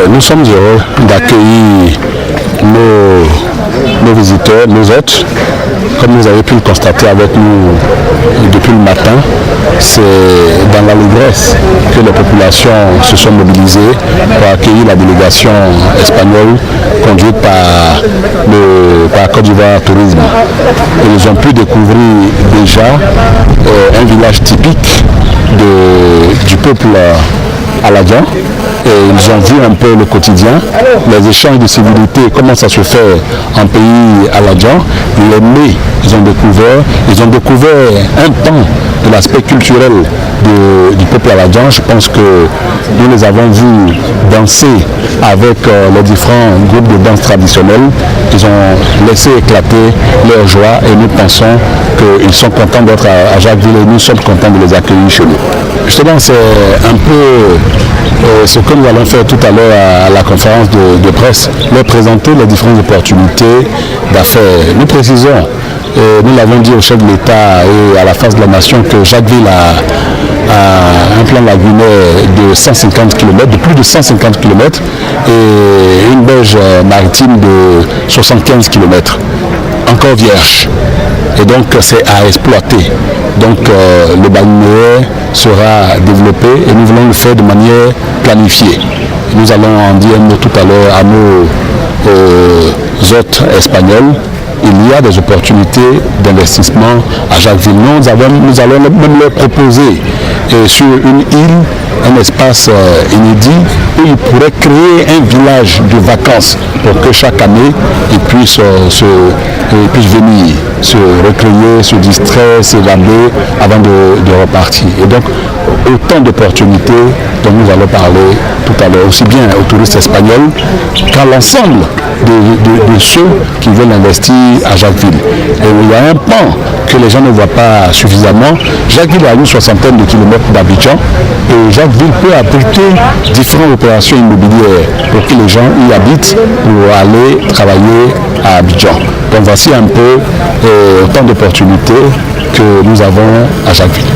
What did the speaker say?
Nous sommes heureux d'accueillir nos visiteurs, nos hôtes. Comme vous avez pu le constater avec nous depuis le matin, c'est dans l'allégresse que les populations se sont mobilisées pour accueillir la délégation espagnole conduite par Côte d'Ivoire Tourisme. Ils ont pu découvrir déjà un village typique du peuple aladjan. Et ils ont vu un peu le quotidien, les échanges de civilité, comment ça se fait en pays aladjan, les mets, ils ont découvert un pan de l'aspect culturel du peuple aladjan. Je pense que nous les avons vus danser avec les différents groupes de danse traditionnels. Ils ont laissé éclater leur joie et nous pensons qu'ils sont contents d'être à Jacquesville et nous sommes contents de les accueillir chez nous. Justement, c'est un peu ce que nous allons faire tout à l'heure à la conférence de presse, leur présenter les différentes opportunités d'affaires. Nous précisons, nous l'avons dit au chef de l'État et à la face de la nation que Jacquesville a un plan lagunaire de 150 km, de plus de 150 km et une berge maritime de 75 km, encore vierge. Et donc c'est à exploiter. Donc le balnéaire sera développé et nous voulons le faire de manière planifiée. Nous allons en dire un mot tout à l'heure à nos hôtes espagnols. Il y a des opportunités d'investissement à Jacquesville. Nous allons même leur proposer sur une île un espace inédit où ils pourraient créer un village de vacances pour que chaque année ils puissent venir se recréer, se distraire, s'évader avant de repartir. Et donc autant d'opportunités dont nous allons parler tout à l'heure, aussi bien aux touristes espagnols qu'à l'ensemble de ceux qui veulent investir à Jacquesville. Et il y a un pan que les gens ne voient pas suffisamment. Jacquesville a une soixantaine de kilomètres d'Abidjan et Jacquesville peut abriter différentes opérations immobilières pour que les gens y habitent pour aller travailler à Abidjan. Donc voici un peu autant d'opportunités que nous avons à Jacquesville.